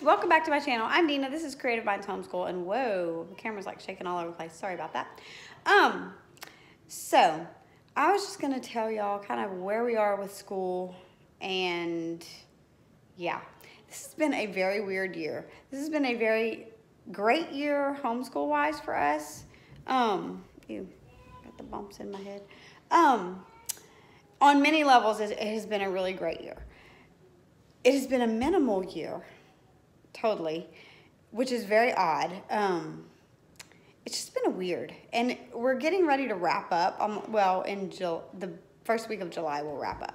welcome back to my channel. I'm Nina, this is Creative Minds Homeschool, and whoa, the camera's like shaking all over the place. Sorry about that. So I was just gonna tell y'all kind of where we are with school, and yeah, this has been a very weird year. This has been a very great year homeschool-wise for us. Ew, got the bumps in my head. On many levels, it has been a really great year. It has been a minimal year, totally, which is very odd. It's just been a weird, and we're getting ready to wrap up. Well, in the first week of July, we'll wrap up.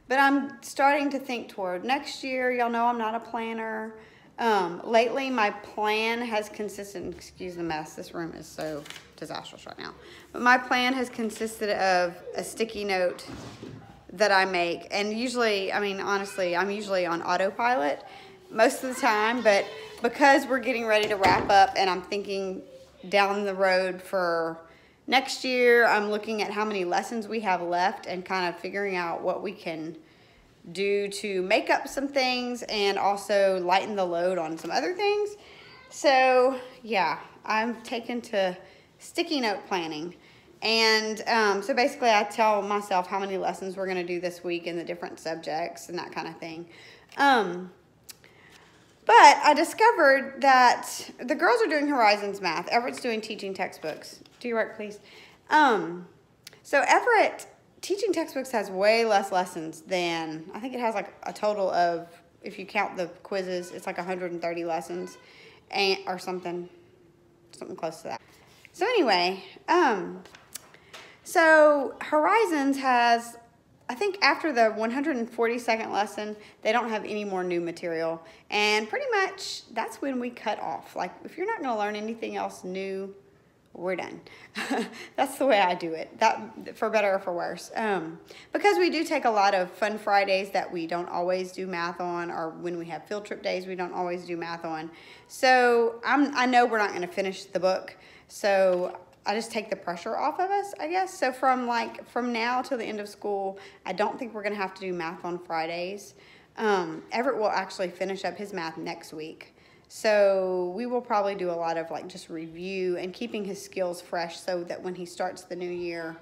But I'm starting to think toward next year. Y'all know I'm not a planner. Lately, my plan has consisted, excuse the mess, this room is so disastrous right now. But my plan has consisted of a sticky note that I make. And usually, I mean, honestly, I'm usually on autopilot most of the time. But because we're getting ready to wrap up and I'm thinking down the road for next year, I'm looking at how many lessons we have left and kind of figuring out what we can do to make up some things and also lighten the load on some other things. So yeah, I'm taken to sticky note planning. And so basically I tell myself how many lessons we're going to do this week in the different subjects and that kind of thing. But I discovered that the girls are doing Horizons math. Everett's doing teaching textbooks. Do your work, please. So Everett teaching textbooks has way less lessons than, I think it has like a total of, if you count the quizzes, it's like 130 lessons or something close to that. So anyway, so Horizons has, I think after the 142nd lesson, they don't have any more new material. And pretty much that's when we cut off. Like, if you're not going to learn anything else new, we're done. That's the way I do it, that for better or for worse. Because we do take a lot of fun Fridays that we don't always do math on, or when we have field trip days, we don't always do math on. So I know we're not going to finish the book. So I just take the pressure off of us, I guess. So from now till the end of school, I don't think we're going to have to do math on Fridays. Everett will actually finish up his math next week. So we will probably do a lot of like just review and keeping his skills fresh so that when he starts the new year,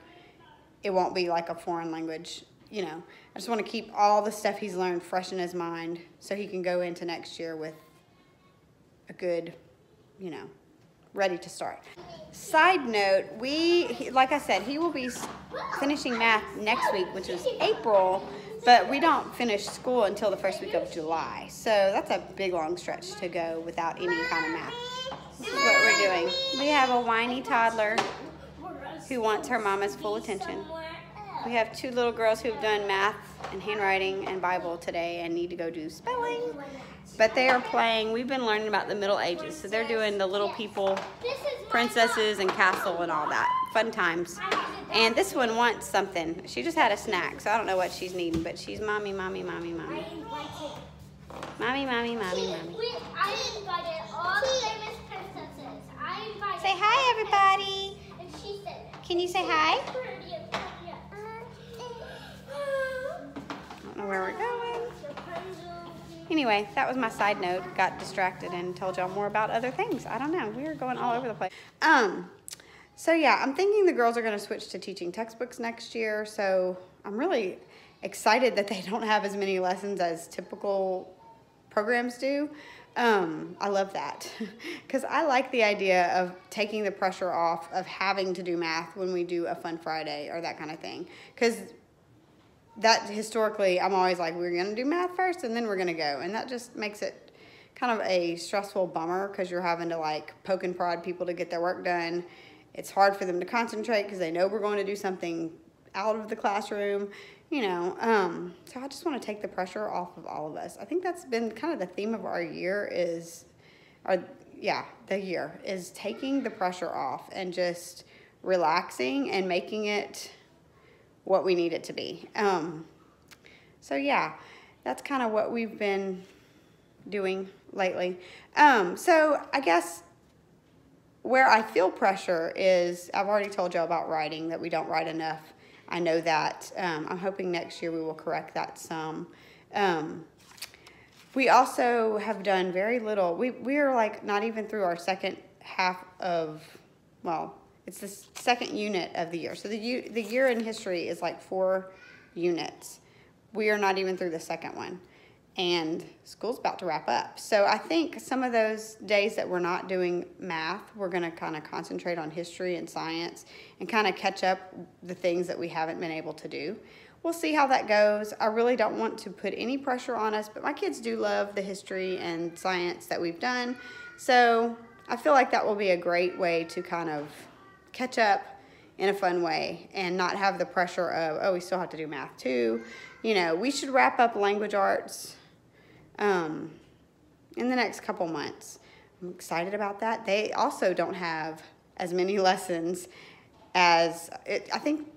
it won't be like a foreign language, you know. I just want to keep all the stuff he's learned fresh in his mind so he can go into next year with a good, you know, ready to start. Side note, like I said, he will be finishing math next week, which is April, but we don't finish school until the first week of July. So that's a big long stretch to go without any kind of math. This is what we're doing. We have a whiny toddler who wants her mama's full attention. We have two little girls who've done math and handwriting and Bible today and need to go do spelling. But they are playing, we've been learning about the Middle Ages. So they're doing the little people, princesses and castle and all that. Fun times. And this one wants something. She just had a snack, so I don't know what she's needing, but she's mommy, mommy, mommy, mommy. Mommy, mommy, mommy, mommy. I invited all the famous princesses. Say hi, everybody. And she said, can you say hi? I don't know where we're going. Anyway, that was my side note. Got distracted and told y'all more about other things. I don't know. We were going all over the place. So yeah, I'm thinking the girls are going to switch to teaching textbooks next year. So I'm really excited that they don't have as many lessons as typical programs do. I love that because I like the idea of taking the pressure off of having to do math when we do a fun Friday or that kind of thing. Because that historically, I'm always like, we're going to do math first and then we're going to go. And that just makes it kind of a stressful bummer because you're having to like poke and prod people to get their work done. It's hard for them to concentrate because they know we're going to do something out of the classroom, you know. So I just want to take the pressure off of all of us. I think that's been kind of the theme of our year the year is taking the pressure off and just relaxing and making it what we need it to be. So yeah, that's kind of what we've been doing lately. So I guess where I feel pressure is, I've already told you about writing, that we don't write enough. I know that. I'm hoping next year we will correct that some. We also have done very little. We are like not even through our second half of, well, it's the second unit of the year. So the year in history is like 4 units. We are not even through the second one. And school's about to wrap up. So I think some of those days that we're not doing math, we're going to kind of concentrate on history and science and kind of catch up the things that we haven't been able to do. We'll see how that goes. I really don't want to put any pressure on us, but my kids do love the history and science that we've done. So I feel like that will be a great way to kind of catch up in a fun way and not have the pressure of, oh, we still have to do math too. You know, we should wrap up language arts in the next couple months. I'm excited about that. They also don't have as many lessons as I think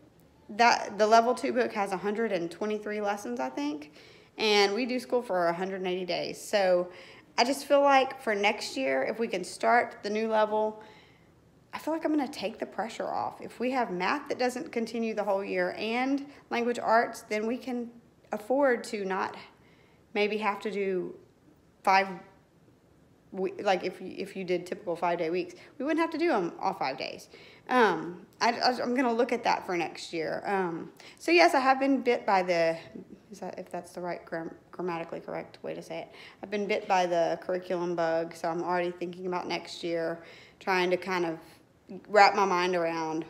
that the level 2 book has 123 lessons, I think, and we do school for 180 days. So I just feel like for next year, if we can start the new level, I feel like I'm going to take the pressure off. If we have math that doesn't continue the whole year and language arts, then we can afford to not maybe have to do 5, like if you did typical 5-day weeks, we wouldn't have to do them all 5 days. I'm going to look at that for next year. So yes, I have been bit by the, if that's the right grammatically correct way to say it, I've been bit by the curriculum bug, so I'm already thinking about next year, trying to kind of wrap my mind around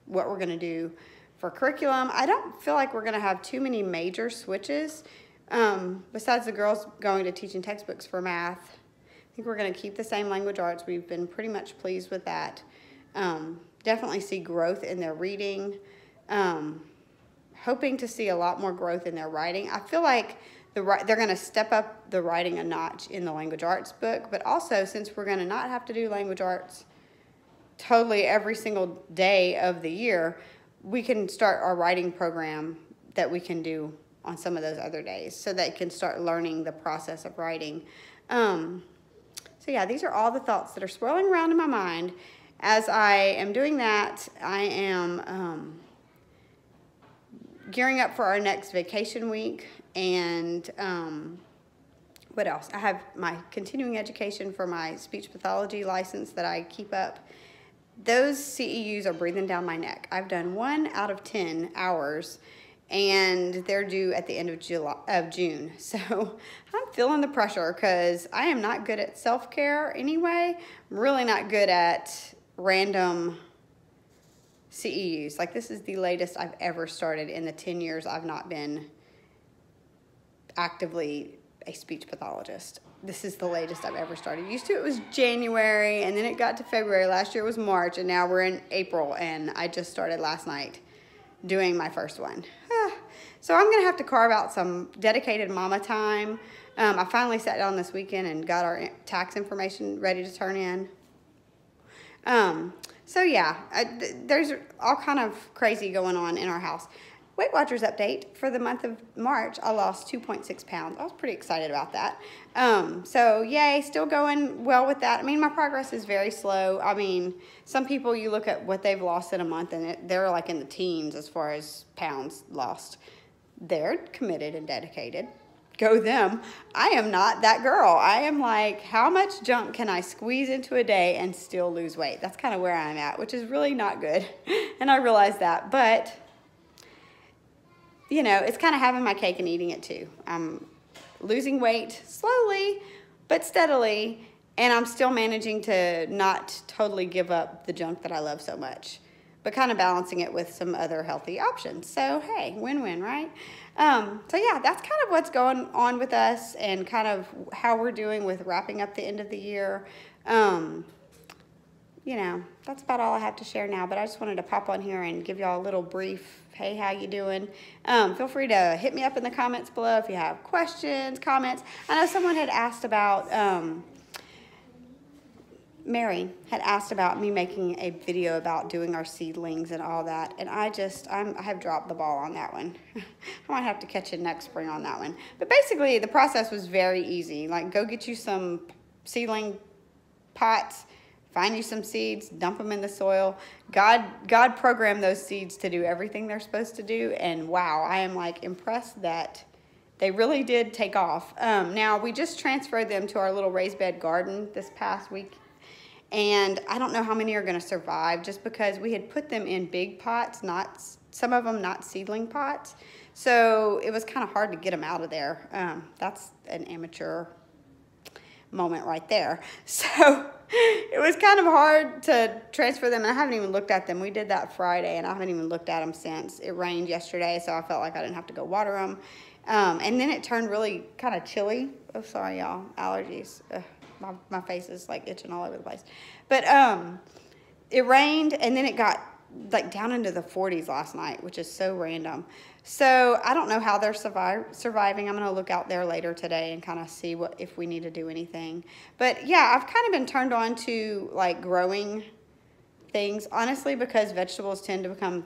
what we're going to do for curriculum. I don't feel like we're going to have too many major switches. Besides the girls going to teaching textbooks for math, I think we're going to keep the same language arts. We've been pretty much pleased with that. Definitely see growth in their reading. Hoping to see a lot more growth in their writing. I feel like they're going to step up the writing a notch in the language arts book, but also since we're going to not have to do language arts totally every single day of the year, we can start our writing program that we can do on some of those other days so they can start learning the process of writing. So yeah, these are all the thoughts that are swirling around in my mind. As I am doing that, I am gearing up for our next vacation week. And what else? I have my continuing education for my speech pathology license that I keep up. Those CEUs are breathing down my neck. I've done 1 out of 10 hours, and they're due at the end of June. So I'm feeling the pressure because I am not good at self-care anyway. I'm really not good at random CEUs. Like, this is the latest I've ever started in the 10 years I've not been actively a speech pathologist. This is the latest I've ever started. Used to it was January, and then it got to February. Last year it was March, and now we're in April, and I just started last night doing my first one. So I'm going to have to carve out some dedicated mama time. I finally sat down this weekend and got our tax information ready to turn in. So yeah, there's all kind of crazy going on in our house. Weight Watchers update for the month of March, I lost 2.6 pounds. I was pretty excited about that. So yay, still going well with that. I mean, my progress is very slow. I mean, some people, you look at what they've lost in a month and they're like in the teens as far as pounds lost. They're committed and dedicated. Go them. I am not that girl. I am like, how much junk can I squeeze into a day and still lose weight? That's kind of where I'm at, which is really not good. And I realize that, but you know, it's kind of having my cake and eating it too. I'm losing weight slowly, but steadily, and I'm still managing to not totally give up the junk that I love so much, but kind of balancing it with some other healthy options. So, hey, win-win, right? So yeah, that's kind of what's going on with us and kind of how we're doing with wrapping up the end of the year. You know, that's about all I have to share now, but I just wanted to pop on here and give y'all a little brief, hey, how you doing? Feel free to hit me up in the comments below if you have questions, comments. I know someone had asked about, Mary had asked about me making a video about doing our seedlings and all that, and I have dropped the ball on that one. I might have to catch it next spring on that one. But basically, the process was very easy. Like, go get you some seedling pots, find you some seeds, dump them in the soil. God programmed those seeds to do everything they're supposed to do, and wow, I am like impressed that they really did take off. Now, we just transferred them to our little raised bed garden this past week. And I don't know how many are going to survive just because we had put them in big pots, some of them not seedling pots. So it was kind of hard to get them out of there. That's an amateur moment right there. So it was kind of hard to transfer them. And I haven't even looked at them. We did that Friday and I haven't even looked at them since. It rained yesterday, so I felt like I didn't have to go water them. And then it turned really kind of chilly. Oh, sorry, y'all. Allergies. Ugh. My face is like itching all over the place. But it rained and then it got like down into the 40s last night, which is so random. So I don't know how they're surviving. I'm going to look out there later today and kind of see if we need to do anything. But yeah, I've kind of been turned on to like growing things, honestly, because vegetables tend to become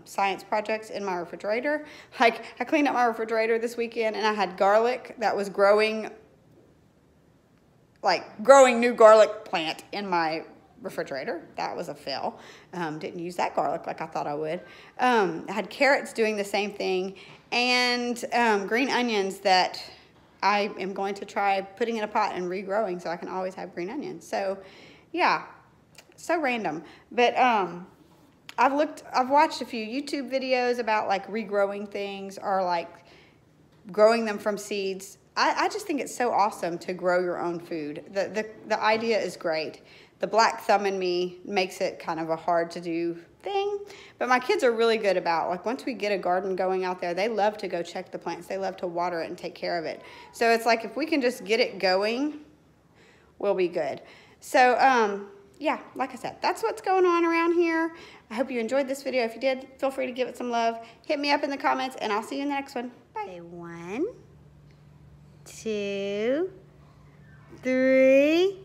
science projects in my refrigerator. Like I cleaned up my refrigerator this weekend and I had garlic that was growing new garlic plant in my refrigerator. That was a fail. Didn't use that garlic like I thought I would. I had carrots doing the same thing, and green onions that I am going to try putting in a pot and regrowing so I can always have green onions. So yeah, so random. But I've watched a few YouTube videos about like regrowing things or like growing them from seeds. I just think it's so awesome to grow your own food. The idea is great. The black thumb in me makes it kind of a hard to do thing. But my kids are really good about, like, once we get a garden going out there, they love to go check the plants. They love to water it and take care of it. So it's like if we can just get it going, we'll be good. So, yeah, like I said, that's what's going on around here. I hope you enjoyed this video. If you did, feel free to give it some love. Hit me up in the comments, and I'll see you in the next one. Bye. Okay, 1, 2, 3.